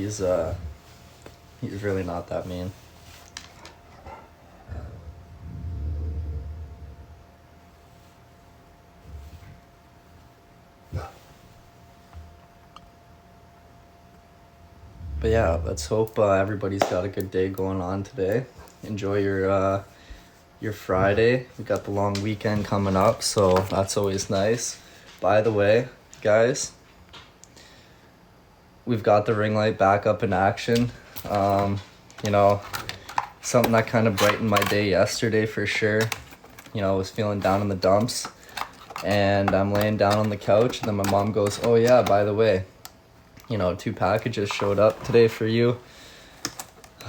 He's he's really not that mean. But yeah, let's hope everybody's got a good day going on today. Enjoy your Friday. We got the long weekend coming up, so that's always nice. By the way, guys, we've got the ring light back up in action. You know, something that kind of brightened my day yesterday for sure. You know, I was feeling down in the dumps, and I'm laying down on the couch, and then my mom goes, "Oh yeah, by the way, 2 packages showed up today for you."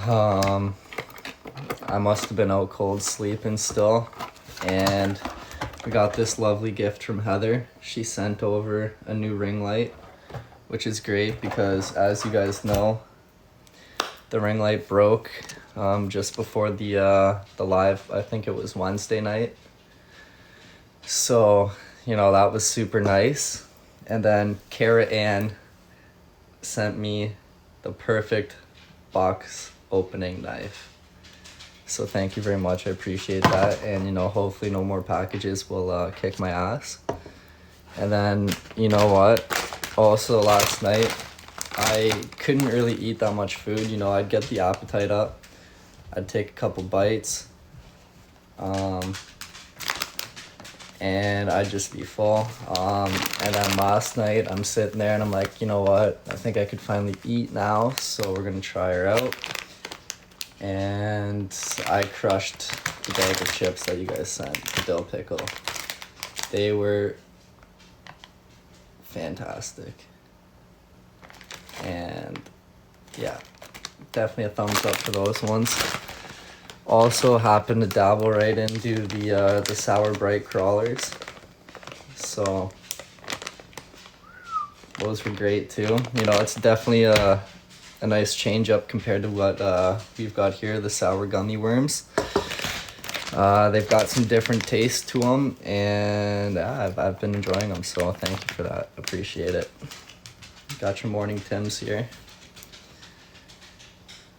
I must have been out cold sleeping still, and we got this lovely gift from Heather. She sent over a new ring light, which is great because, as you guys know, the ring light broke just before the live. I think it was Wednesday night. So, that was super nice. And then Kara Ann sent me the perfect box opening knife. So thank you very much. I appreciate that. And, hopefully no more packages will kick my ass. And then, you know what? Also, last night, I couldn't really eat that much food. I'd get the appetite up. I'd take a couple bites. And I'd just be full. And then last night, I'm sitting there and I'm like, you know what? I think I could finally eat now. So we're going to try her out. And I crushed the bag of chips that you guys sent, the dill pickle. They were fantastic. And yeah, definitely a thumbs up for those ones. Also happened to dabble right into the Sour Bright crawlers. So those were great too. It's definitely a nice change up compared to what we've got here, the sour gummy worms. They've got some different taste to them, and I've been enjoying them, so thank you for that. Appreciate it. Got your morning Tims here.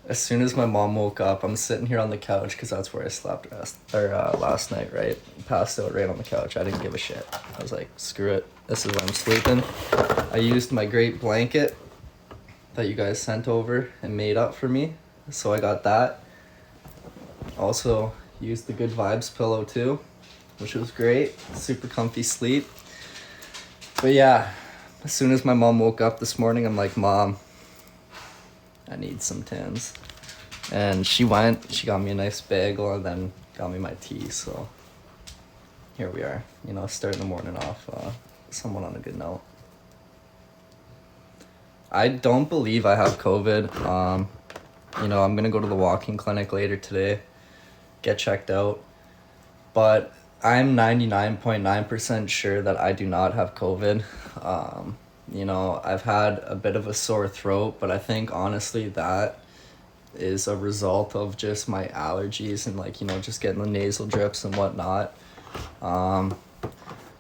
As soon as my mom woke up, I'm sitting here on the couch because that's where I slept last night, right? Passed out right on the couch. I didn't give a shit. I was like, screw it. This is where I'm sleeping. I used my great blanket that you guys sent over and made up for me. So I got that. Also used the Good Vibes pillow too, which was great. Super comfy sleep. But yeah, as soon as my mom woke up this morning, I'm like, Mom, I need some Tims. And she got me a nice bagel and then got me my tea. So here we are, starting the morning off somewhat on a good note. I don't believe I have COVID. I'm going to go to the walk-in clinic later today, get checked out. But I'm 99.9% sure that I do not have COVID. I've had a bit of a sore throat, but I think honestly that is a result of just my allergies and just getting the nasal drips and whatnot.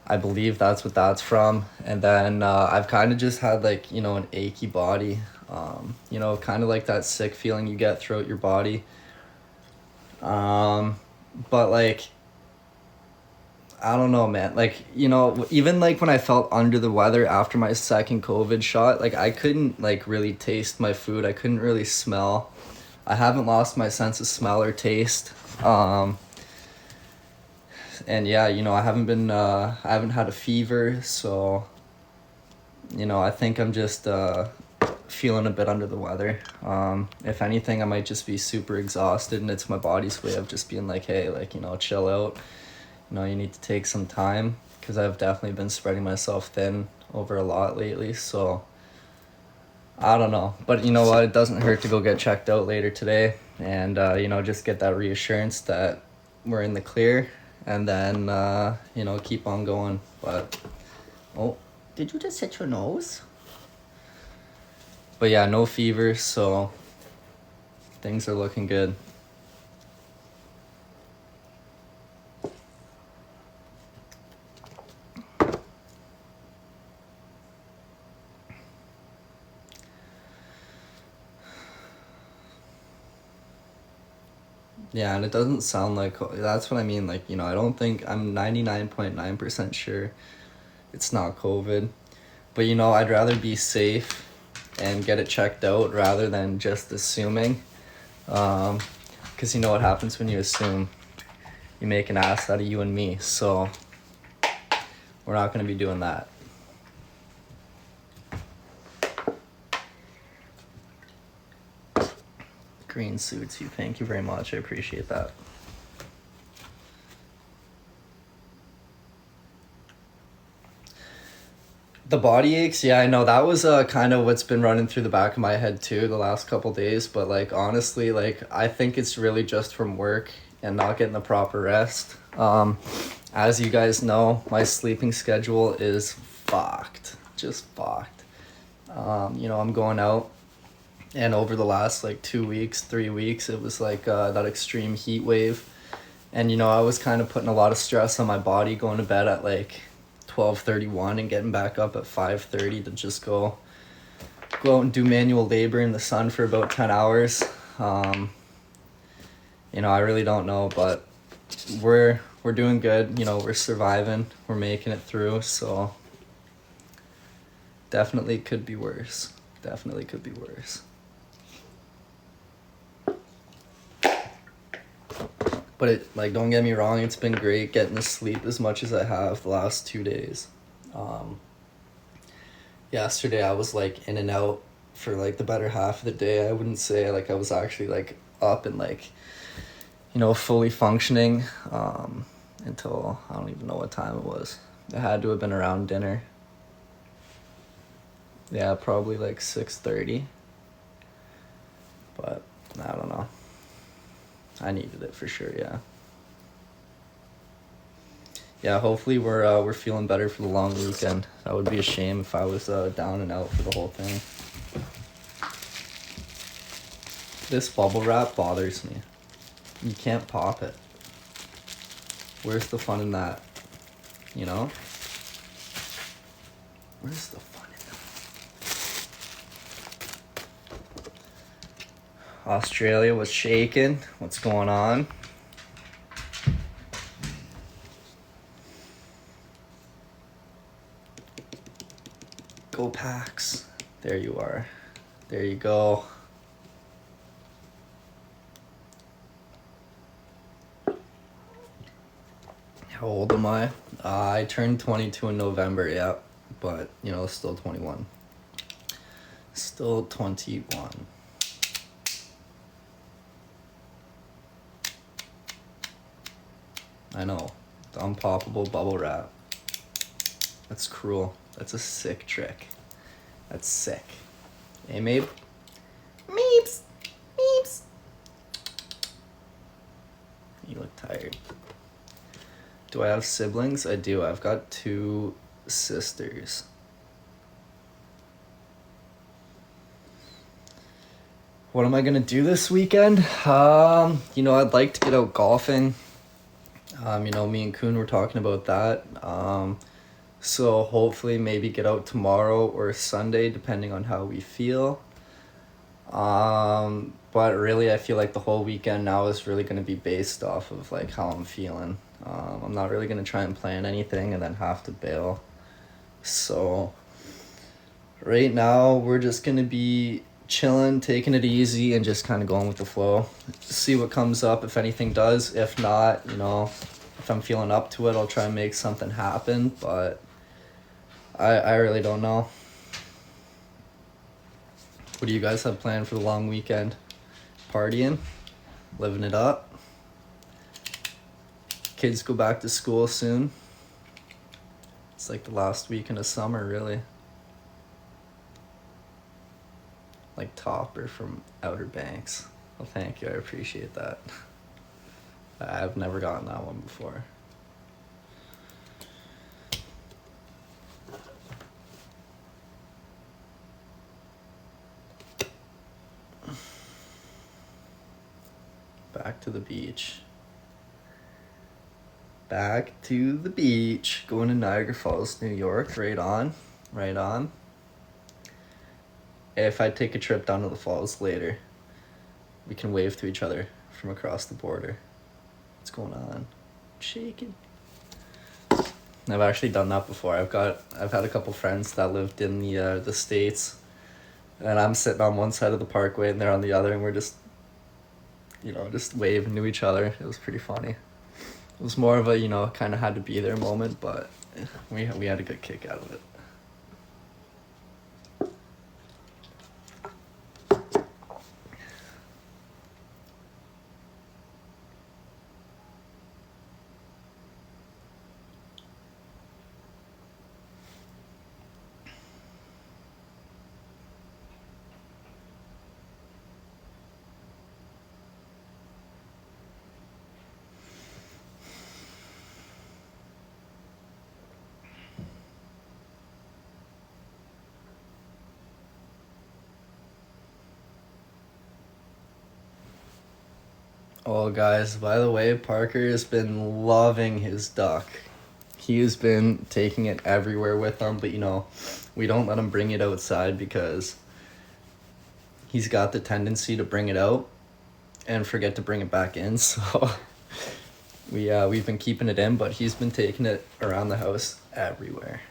I believe that's what that's from. And then I've kind of just had an achy body, kind of like that sick feeling you get throughout your body. But I don't know, man. Even when I felt under the weather after my second COVID shot, I couldn't really taste my food. I couldn't really smell. I haven't lost my sense of smell or taste. And yeah, I haven't had a fever, so, I think I'm just feeling a bit under the weather. If anything, I might just be super exhausted, and it's my body's way of just being like, hey, chill out. You need to take some time, because I've definitely been spreading myself thin over a lot lately, so I don't know. But you know what? It doesn't hurt to go get checked out later today and, just get that reassurance that we're in the clear, and then, keep on going. But, oh, did you just hit your nose? But yeah, no fever, so things are looking good. Yeah, and it doesn't sound like that's what I mean. Like, you know, I don't think I'm 99.9% sure it's not COVID. But, you know, I'd rather be safe and get it checked out rather than just assuming. Because you know what happens when you assume? You make an ass out of you and me. So we're not going to be doing that. Green suits you. Thank you very much. I appreciate that. The body aches, yeah, I know that was kind of what's been running through the back of my head too the last couple days. But like honestly, like I think it's really just from work and not getting the proper rest. As you guys know, my sleeping schedule is fucked, just fucked. You know, I'm going out, and over the last like 2 weeks, 3 weeks, it was like that extreme heat wave, and you know I was kind of putting a lot of stress on my body, going to bed at like 12:31 and getting back up at 5:30 to just go out and do manual labor in the sun for about 10 hours. You know, I really don't know, but we're doing good. You know, we're surviving, we're making it through. So definitely could be worse. Definitely could be worse. But it, like, don't get me wrong, it's been great getting to sleep as much as I have the last 2 days. Yesterday I was like in and out for like the better half of the day. I wouldn't say like I was actually like up and like, you know, fully functioning until I don't even know what time it was. It had to have been around dinner. Yeah, probably like 6:30. But I don't know. I needed it for sure, yeah. Yeah, hopefully we're feeling better for the long weekend. That would be a shame if I was down and out for the whole thing. This bubble wrap bothers me. You can't pop it. Where's the fun in that? You know? Where's the fun in that? Australia was shaking. What's going on? Go Packs. There you are. There you go. How old am I? I turned 22 in November, yeah. But, you know, still 21. Still 21. I know. The unpoppable bubble wrap. That's cruel. That's a sick trick. That's sick. Hey, Mabe? Meeps! Meeps! You look tired. Do I have siblings? I do. I've got 2 sisters. What am I gonna do this weekend? You know, I'd like to get out golfing. You know, me and Kuhn were talking about that. So hopefully maybe get out tomorrow or Sunday, depending on how we feel. But really, I feel like the whole weekend now is really going to be based off of like how I'm feeling. I'm not really going to try and plan anything and then have to bail. So right now we're just going to be chilling, taking it easy, and just kind of going with the flow. See what comes up, if anything does. If not, you know, if I'm feeling up to it, I'll try and make something happen. But I really don't know. What do you guys have planned for the long weekend? Partying? Living it up? Kids go back to school soon. It's like the last weekend of summer, really. Like Topper from Outer Banks. Well, thank you. I appreciate that. I've never gotten that one before. Back to the beach. Back to the beach. Going to Niagara Falls, New York. Right on. Right on. If I take a trip down to the falls later, we can wave to each other from across the border. What's going on? Shaking. I've actually done that before. I've had a couple friends that lived in the States, and I'm sitting on one side of the parkway and they're on the other, and we're just, just waving to each other. It was pretty funny. It was more of a, kind of had to be there moment, but we had a good kick out of it. Oh, guys, by the way, Parker has been loving his duck. He's been taking it everywhere with him, but we don't let him bring it outside because he's got the tendency to bring it out and forget to bring it back in. So we've been keeping it in, but he's been taking it around the house everywhere.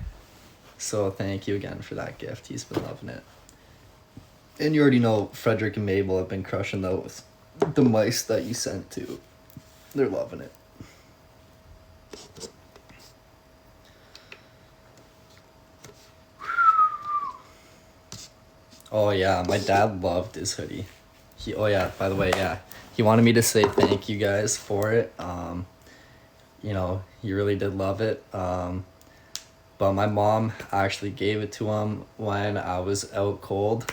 So thank you again for that gift. He's been loving it. And you already know Frederick and Mabel have been crushing those. The mice that you sent to, they're loving it. Oh yeah, my dad loved his hoodie. By the way, yeah, he wanted me to say thank you guys for it. He really did love it. But my mom actually gave it to him when I was out cold,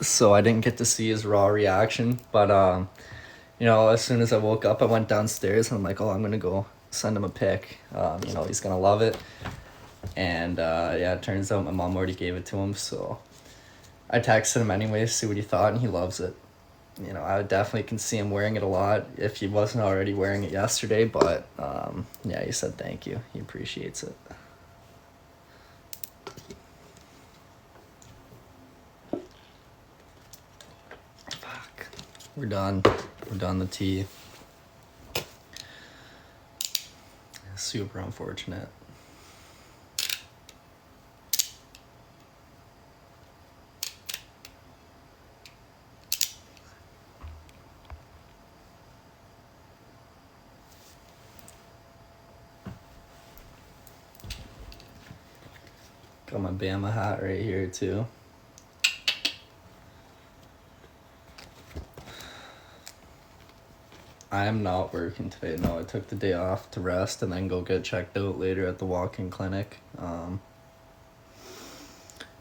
so I didn't get to see his raw reaction. But as soon as I woke up, I went downstairs and I'm like, oh, I'm gonna go send him a pic. He's gonna love it. And it turns out my mom already gave it to him, so I texted him anyways, see what he thought, and he loves it. I definitely can see him wearing it a lot if he wasn't already wearing it yesterday, but he said thank you. He appreciates it. Fuck. We're done. We're done the tea. Super unfortunate. Got my Bama hat right here too. I am not working today. No, I took the day off to rest and then go get checked out later at the walk-in clinic.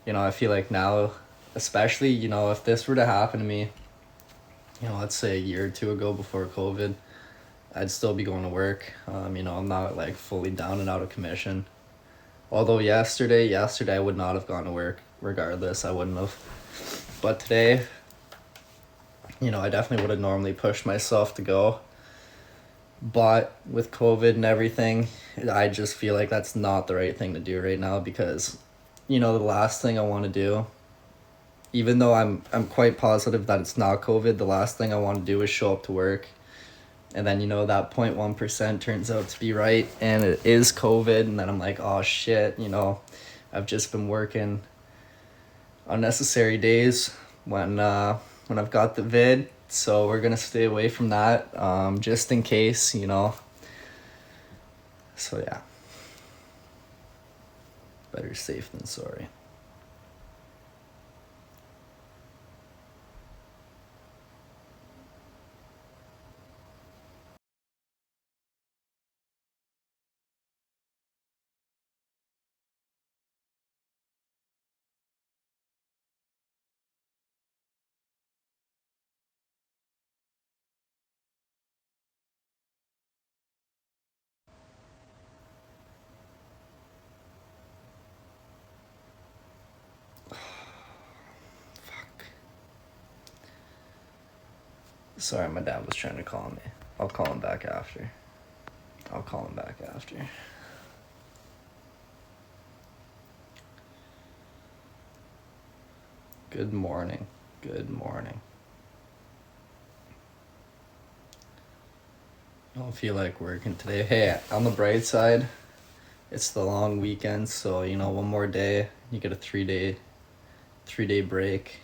I feel like now, especially, if this were to happen to me, let's say a year or two ago before COVID, I'd still be going to work. I'm not like fully down and out of commission. Although yesterday I would not have gone to work regardless. I wouldn't have. But today, I definitely would have normally pushed myself to go. But with COVID and everything, I just feel like that's not the right thing to do right now because, the last thing I want to do, even though I'm quite positive that it's not COVID, the last thing I want to do is show up to work. And then, that 0.1% turns out to be right and it is COVID. And then I'm like, oh shit, I've just been working unnecessary days when I've got the vid. So we're going to stay away from that just in case, So yeah. Better safe than sorry. Sorry, my dad was trying to call me. I'll call him back after. Good morning. I don't feel like working today. Hey, on the bright side, it's the long weekend, so you know, one more day, you get a 3-day break.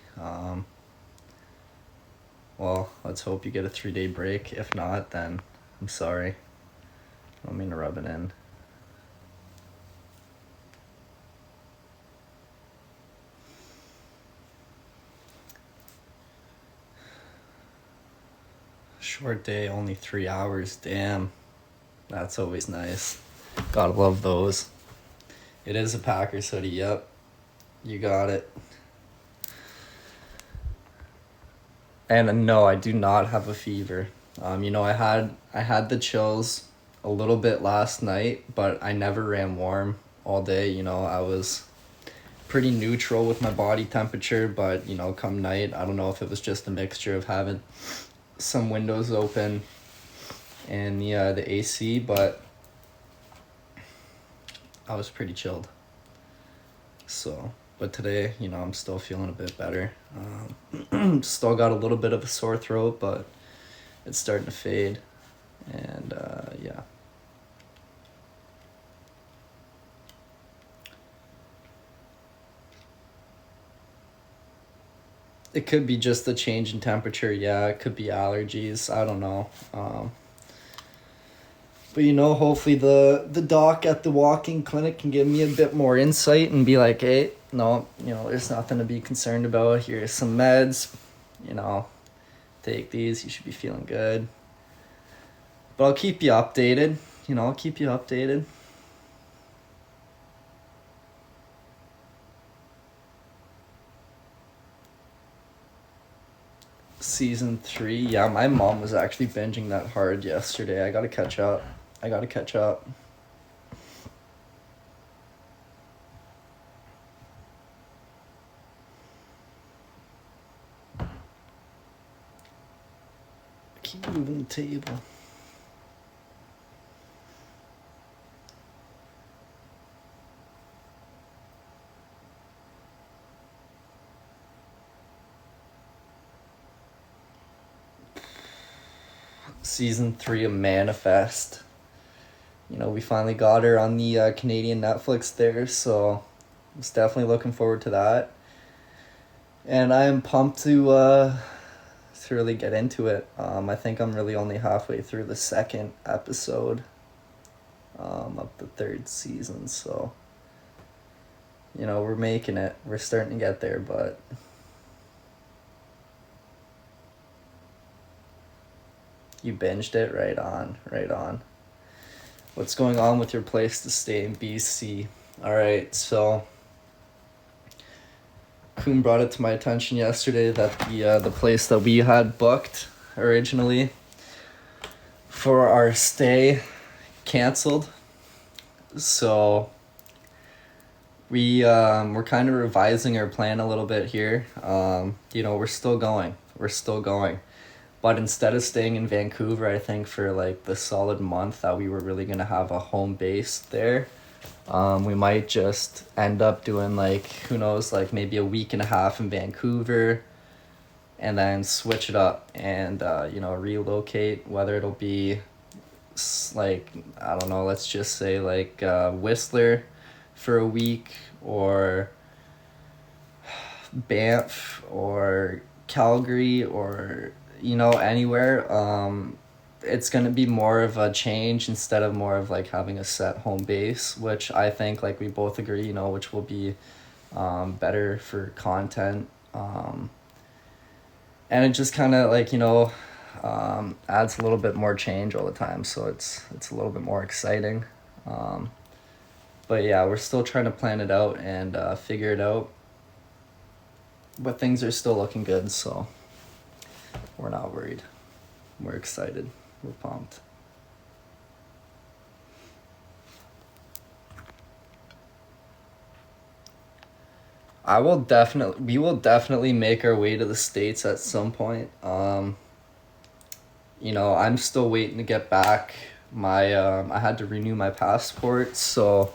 Well, let's hope you get a 3-day break. If not, then I'm sorry. I don't mean to rub it in. Short day, only 3 hours. Damn, that's always nice. Gotta love those. It is a Packers hoodie. Yep, you got it. And no, I do not have a fever. You know, I had the chills a little bit last night, but I never ran warm all day. You know, I was pretty neutral with my body temperature, but you know, come night, I don't know if it was just a mixture of having some windows open and the AC, but I was pretty chilled. So, but today, you know, I'm still feeling a bit better. Still got a little bit of a sore throat, but it's starting to fade. And yeah. It could be just the change in temperature. Yeah, it could be allergies. I don't know. But you know, hopefully the doc at the walking clinic can give me a bit more insight and be like, hey, no, you know, there's nothing to be concerned about. Here's some meds, you know, take these. You should be feeling good. But I'll keep you updated. You know, I'll keep you updated. Season 3, yeah, my mom was actually binging that hard yesterday. I gotta catch up. Keep moving the table. Season 3 of Manifest. You know, we finally got her on the Canadian Netflix there, so I was definitely looking forward to that. And I am pumped to really get into it. I think I'm really only halfway through the second episode of the third season, so you know, we're making it. We're starting to get there, but you binged it? Right on, right on. What's going on with your place to stay in BC? Alright, so Kuhn brought it to my attention yesterday that the place that we had booked originally for our stay canceled. So we're kind of revising our plan a little bit here. You know, we're still going. But instead of staying in Vancouver, I think for like the solid month that we were really gonna have a home base there, we might just end up doing like, who knows, like maybe a week and a half in Vancouver and then switch it up and, you know, relocate, whether it'll be like, I don't know, let's just say like Whistler for a week or Banff or Calgary or, you know, anywhere. It's going to be more of a change instead of more of like having a set home base, which I think like we both agree, you know, which will be better for content. And it just kind of like, you know, adds a little bit more change all the time, so it's a little bit more exciting. But yeah, we're still trying to plan it out and figure it out, but things are still looking good, so we're not worried. We're excited. We're pumped. We will definitely make our way to the States at some point. You know, I'm still waiting to get back. I had to renew my passport, so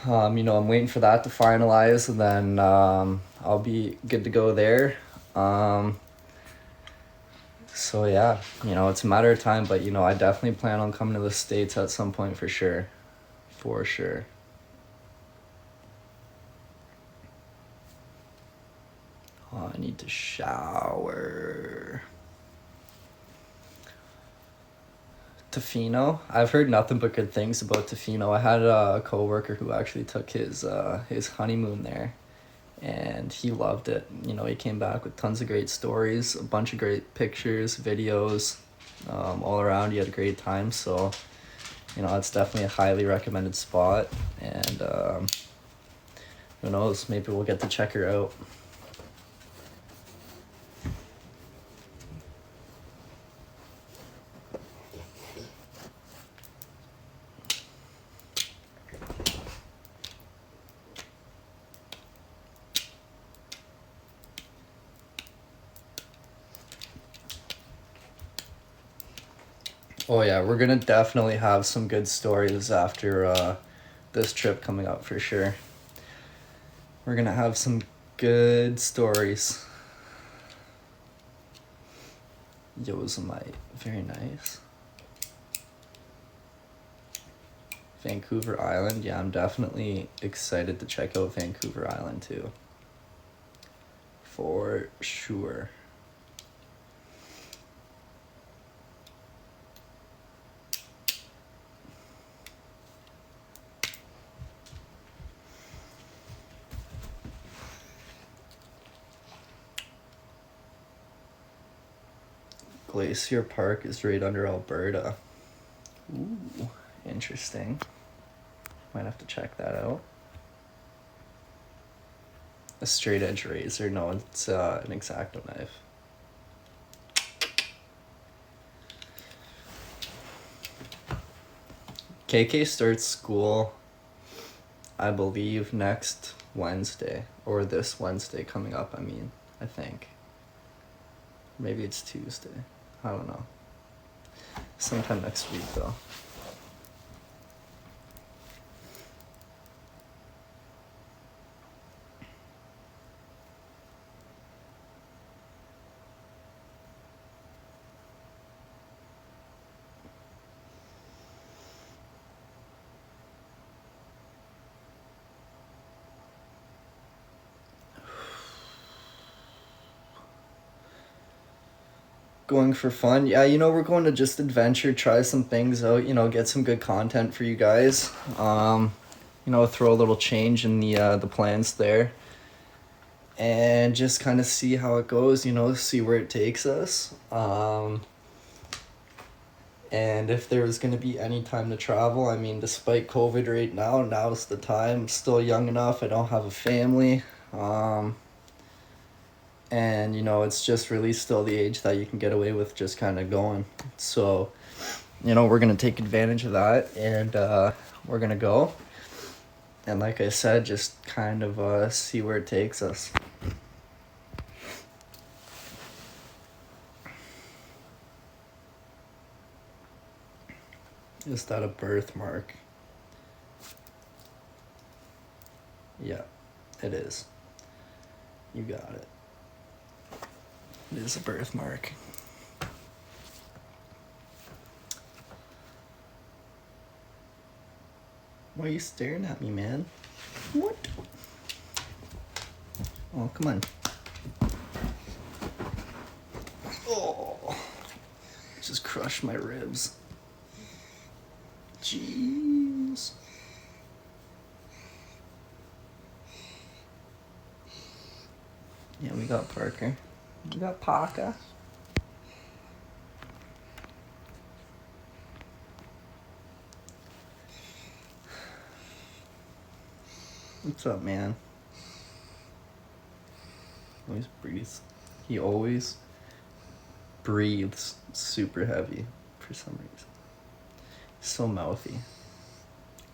you know, I'm waiting for that to finalize, and then I'll be good to go there. So yeah, it's a matter of time, but I definitely plan on coming to the States at some point for sure. For sure. Oh, I need to shower. Tofino. I've heard nothing but good things about Tofino. I had a coworker who actually took his honeymoon there, and he loved it. He came back with tons of great stories, a bunch of great pictures, videos, all around. He had a great time. So, it's definitely a highly recommended spot, and who knows? Maybe we'll get to check her out. Oh yeah, we're gonna definitely have some good stories after this trip coming up for sure. We're gonna have some good stories. Yosemite, very nice. Vancouver Island, yeah, I'm definitely excited to check out Vancouver Island too. For sure. Glacier Park is right under Alberta. Ooh, interesting. Might have to check that out. A straight edge razor. No, it's an X-Acto knife. KK starts school, I believe, next Wednesday. Or this Wednesday coming up, I think. Maybe it's Tuesday. I don't know. Sometime next week, though. Going for fun. Yeah, we're going to just adventure, try some things out, get some good content for you guys. Throw a little change in the plans there. And just kind of see how it goes, see where it takes us. And if there was going to be any time to travel, despite COVID right now, now's the time. I'm still young enough. I don't have a family. And it's just really still the age that you can get away with just kind of going. So we're gonna take advantage of that, and we're gonna go, and like I said, just kind of see where it takes us. Is that a birthmark? Yeah, it is. You got it. It is a birthmark. Why are you staring at me, man? What? Oh, come on. Oh, just crushed my ribs. Jeez. Yeah, we got Parker. We got Parker. What's up, man? Always breathes. He always breathes super heavy for some reason. So mouthy.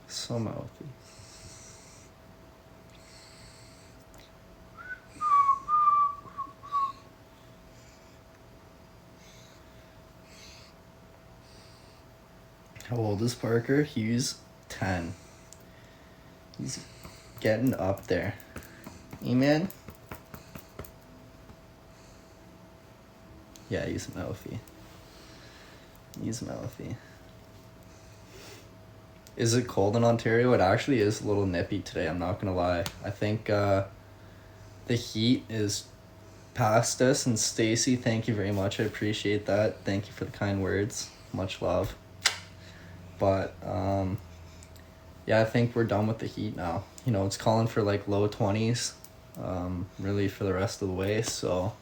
So mouthy. How old is Parker? He's 10. He's getting up there. Amen? Yeah, he's mouthy. He's mouthy. Is it cold in Ontario? It actually is a little nippy today, I'm not gonna lie. I think the heat is past us, and Stacy, thank you very much. I appreciate that. Thank you for the kind words. Much love. But yeah, I think we're done with the heat now. You know, it's calling for like low 20s really for the rest of the way, so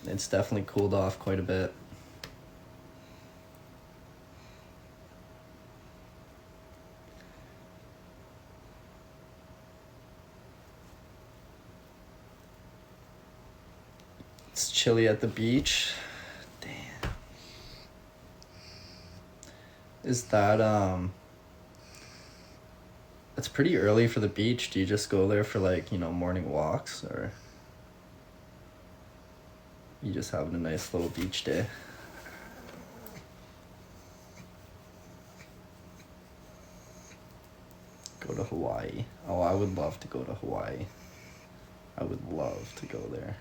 it's definitely cooled off quite a bit. It's chilly at the beach. Damn. Is that it's pretty early for the beach. Do you just go there for like, you know, morning walks, or you just having a nice little beach day? Go to Hawaii. Oh, I would love to go to Hawaii. I would love to go there.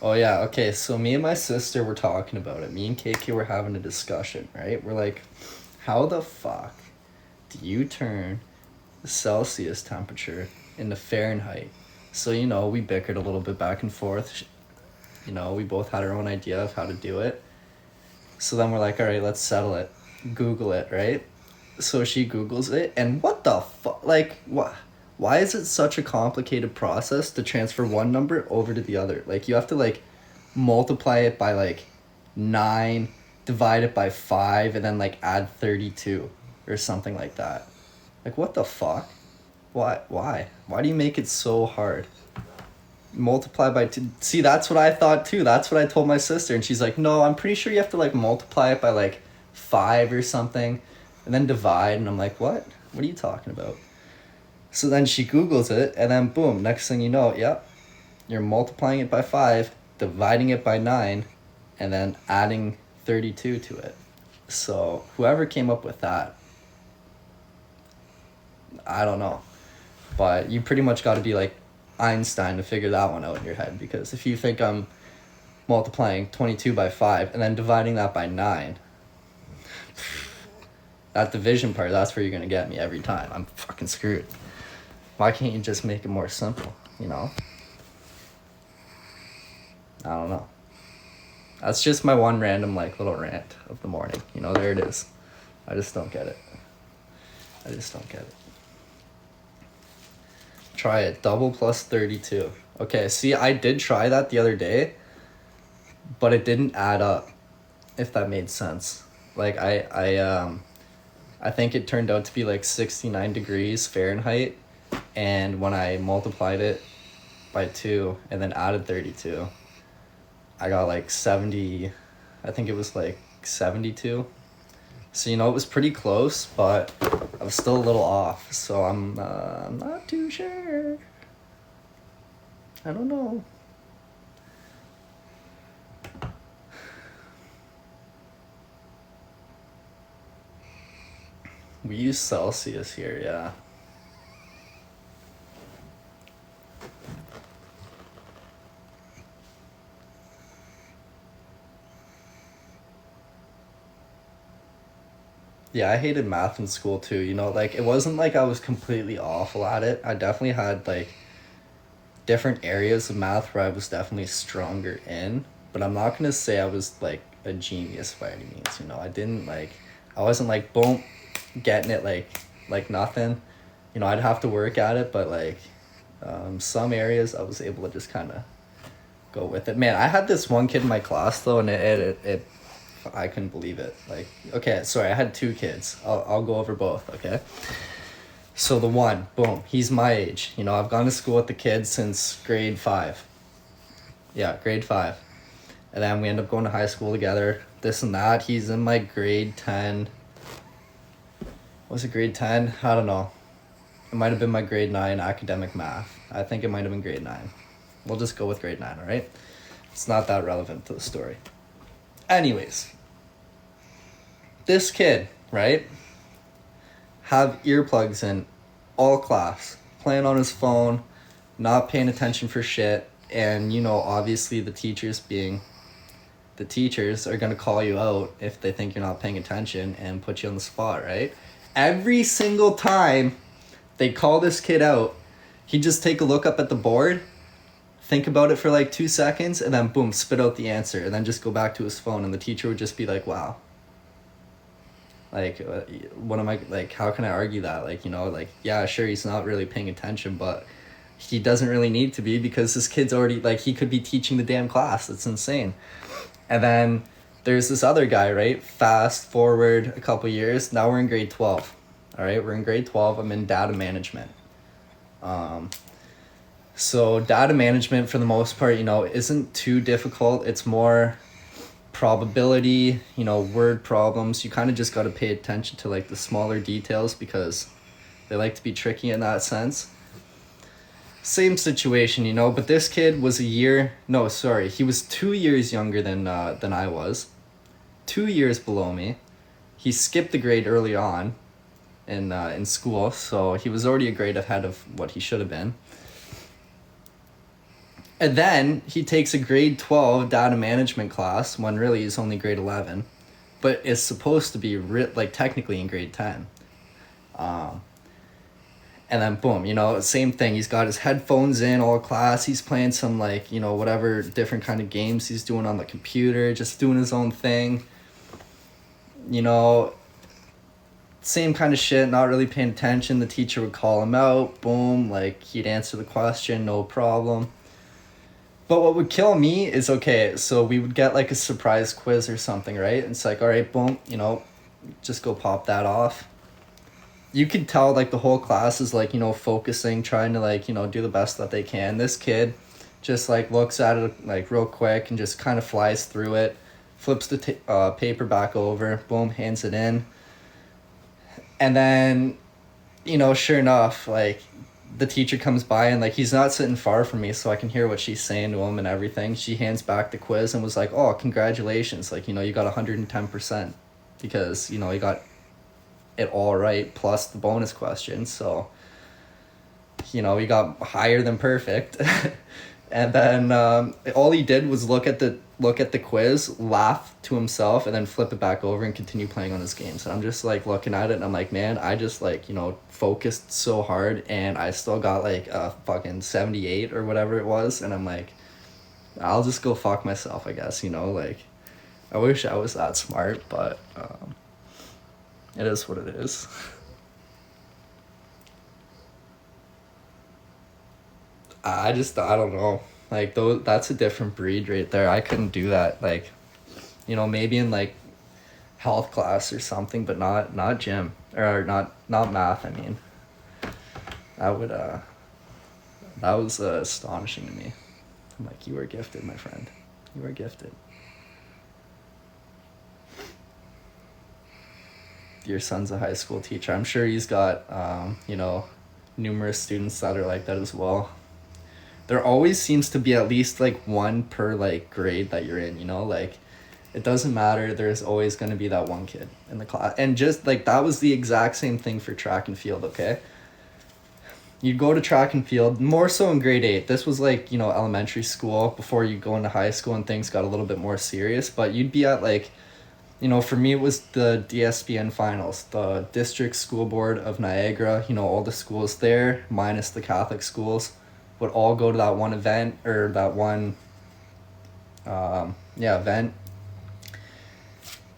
Oh yeah, okay, so me and my sister were talking about it. Me and KK were having a discussion, right? We're like, how the fuck do you turn the Celsius temperature into Fahrenheit? So, you know, we bickered a little bit back and forth. You know, we both had our own idea of how to do it. So then we're like, all right, let's settle it. Google it, right? So she Googles it, and what the fuck? Like, what? Why is it such a complicated process to transfer one number over to the other? Like, you have to, like, multiply it by, like, 9, divide it by 5, and then, like, add 32 or something like that. Like, what the fuck? Why? Why do you make it so hard? Multiply by 2. See, that's what I thought, too. That's what I told my sister, and she's like, no, I'm pretty sure you have to, like, multiply it by, like, 5 or something, and then divide, and I'm like, what? What are you talking about? So then she Googles it, and then boom, next thing you know, yep, you're multiplying it by 5, dividing it by 9, and then adding 32 to it. So whoever came up with that, I don't know. But you pretty much got to be like Einstein to figure that one out in your head, because if you think I'm multiplying 22 by 5 and then dividing that by 9, that division part, that's where you're going to get me every time. I'm fucking screwed. Why can't you just make it more simple, you know? I don't know. That's just my one random, like, little rant of the morning. You know, there it is. I just don't get it. I just don't get it. Try it. Double plus 32. Okay, see, I did try that the other day, but it didn't add up, if that made sense. Like, I think it turned out to be, like, 69 degrees Fahrenheit, and when I multiplied it by 2 and then added 32, I got like 70, I think it was like 72. So, you know, it was pretty close, but I was still a little off. So I'm not too sure. I don't know. We use Celsius here, yeah. Yeah, I hated math in school too, you know, like, it wasn't like I was completely awful at it. I definitely had, like, different areas of math where I was definitely stronger in, but I'm not gonna say I was, like, a genius by any means, you know. I wasn't, like, boom, getting it, like nothing. You know, I'd have to work at it, but, like, some areas I was able to just kind of go with it. Man, I had this one kid in my class, though, and it I couldn't believe it. Like, okay, sorry, I had 2 kids. I'll go over both, okay? So the one, boom, he's my age. You know, I've gone to school with the kids since grade 5. Yeah, grade 5. And then we end up going to high school together, this and that. He's in my grade 10. Was it grade 10? I don't know. It might have been my grade 9 academic math. I think it might have been grade 9. We'll just go with grade 9, all right? It's not that relevant to the story. Anyways, this kid, right? have earplugs in all class, playing on his phone, not paying attention for shit. And, obviously the teachers are going to call you out if they think you're not paying attention and put you on the spot, right? Every single time they call this kid out, he'd just take a look up at the board, think about it for like 2 seconds, and then boom, spit out the answer, and then just go back to his phone, and the teacher would just be like, wow. Like, what am I, like, how can I argue that? Like, yeah, sure, he's not really paying attention, but he doesn't really need to be, because this kid's already, like, he could be teaching the damn class. It's insane. And then there's this other guy, right? Fast forward a couple years. Now we're in grade 12. All right, we're in grade 12. I'm in data management. So data management, for the most part, isn't too difficult. It's more probability, word problems. You kind of just got to pay attention to like the smaller details, because they like to be tricky in that sense. Same situation, but this kid was he was 2 years younger than I was. 2 years below me. He skipped a grade early on in school, so he was already a grade ahead of what he should have been. And then he takes a grade 12 data management class when really he's only grade 11, but it's supposed to be technically in grade 10. And then boom, same thing. He's got his headphones in all class. He's playing some whatever different kind of games he's doing on the computer, just doing his own thing. Same kind of shit, not really paying attention. The teacher would call him out. Boom, he'd answer the question, no problem. But what would kill me is, okay, so we would get a surprise quiz or something, right? And it's all right, boom, just go pop that off. You could tell the whole class is focusing, trying to do the best that they can. This kid just looks at it real quick and just kind of flies through it, flips the paper back over, boom, hands it in. And then, sure enough, the teacher comes by and he's not sitting far from me, so I can hear what she's saying to him and everything. She hands back the quiz and was like, oh, congratulations, you got 110%, because you got it all right plus the bonus question, so you got higher than perfect. And then all he did was look at the quiz, laugh to himself, and then flip it back over and continue playing on his games. And I'm just looking at it and I'm like, man, I just focused so hard and I still got a fucking 78 or whatever it was, and I'm like, I'll just go fuck myself, I guess. I wish I was that smart, but it is what it is. I don't know. That's a different breed right there. I couldn't do that. Maybe in health class or something, but not gym, or not math. I mean, that was astonishing to me. I'm like, you are gifted, my friend. You are gifted. Your son's a high school teacher. I'm sure he's got numerous students that are like that as well. There always seems to be at least one per grade that you're in, it doesn't matter, there's always going to be that one kid in the class. And just that was the exact same thing for track and field. Okay, you'd go to track and field, more so in grade 8. This was elementary school before you go into high school and things got a little bit more serious. But you'd be at for me, it was the DSBN finals, the District School Board of Niagara. All the schools there, minus the Catholic schools, would all go to that one event, or that one event.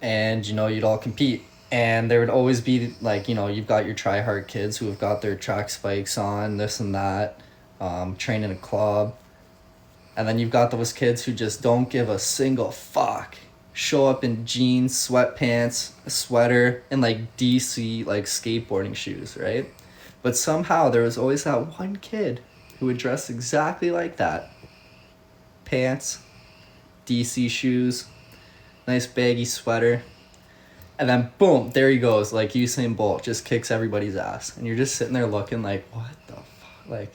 And, you'd all compete. And there would always be, you've got your try-hard kids who have got their track spikes on, this and that, train in a club. And then you've got those kids who just don't give a single fuck. Show up in jeans, sweatpants, a sweater, and DC skateboarding shoes, right? But somehow there was always that one kid who would dress exactly like that. Pants, DC shoes, nice baggy sweater, and then boom, there he goes, Usain Bolt, just kicks everybody's ass. And you're just sitting there looking what the fuck?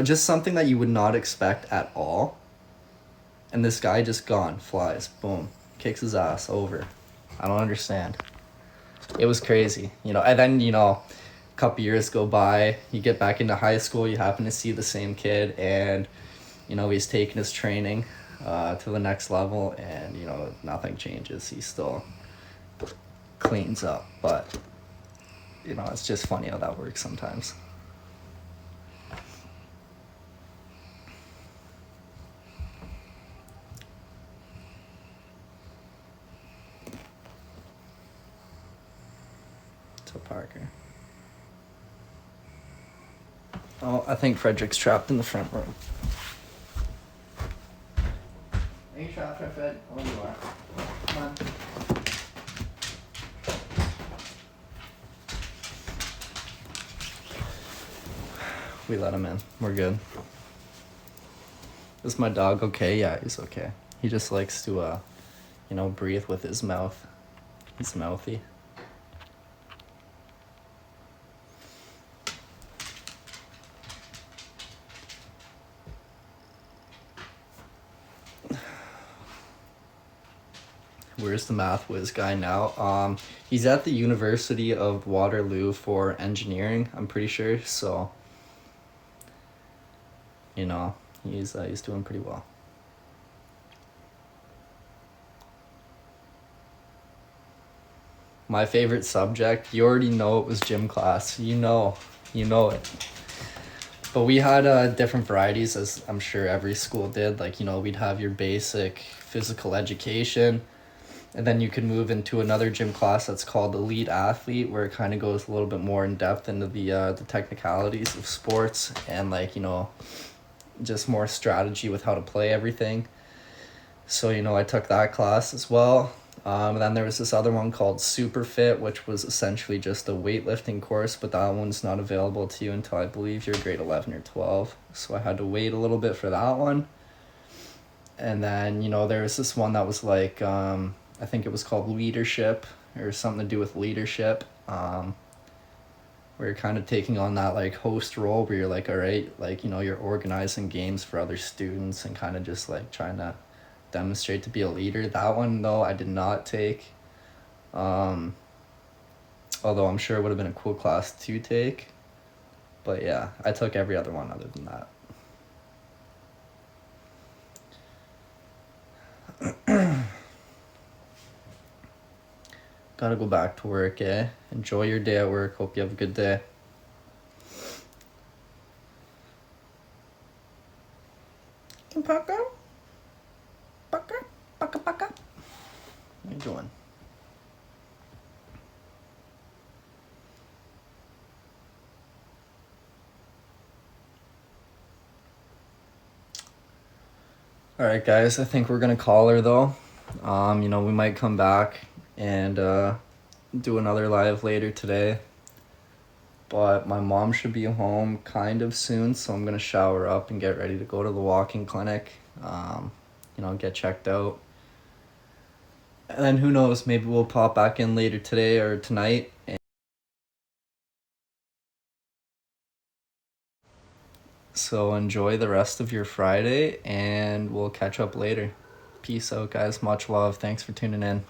Just something that you would not expect at all. And this guy just gone, flies, boom, kicks his ass over. I don't understand. it was crazy, you know. And then, you know, a couple years go by, you get back into high school, you happen to see the same kid, and you know he's taking his training to the next level, and you know nothing changes. He still cleans up, but you know it's just funny how that works sometimes. So Parker. Oh, I think Frederick's trapped in the front room. Are you trapped, Fred? Oh, you are. Come on. We let him in. We're good. Is my dog okay? Yeah, he's okay. He just likes to, you know, breathe with his mouth. He's mouthy. Where's the math whiz guy now? He's at the University of Waterloo for engineering, I'm pretty sure. So, you know, he's doing pretty well. My favorite subject, you already know it was gym class. You know it. But we had different varieties, as I'm sure every school did. Like, you know, we'd have your basic physical education, and then you could move into another gym class that's called Elite Athlete, where it kind of goes a little bit more in depth into the technicalities of sports, and like, you know, just more strategy with how to play everything. So, you know, I took that class as well. And then there was this other one called Super Fit, which was essentially just a weightlifting course, but that one's not available to you until I believe you're grade 11 or 12. So I had to wait a little bit for that one. And then, you know, there was this one that was like, I think it was called Leadership, or something to do with leadership. Where you're kind of taking on that like host role where you're like, all right, like, you know, you're organizing games for other students and kind of just like trying to demonstrate to be a leader. That one though I did not take, although I'm sure it would have been a cool class to take. But yeah, I took every other one other than that. Gotta go back to work, eh? Enjoy your day at work. Hope you have a good day. Parker? Parker? Parker, Parker? What are you doing? Alright guys, I think we're gonna call her though. You know, we might come back and do another live later today. But my mom should be home kind of soon, so I'm gonna shower up and get ready to go to the walking clinic. You know, get checked out. And then who knows, maybe we'll pop back in later today or tonight. So enjoy the rest of your Friday, and we'll catch up later. Peace out, guys. Much love. Thanks for tuning in.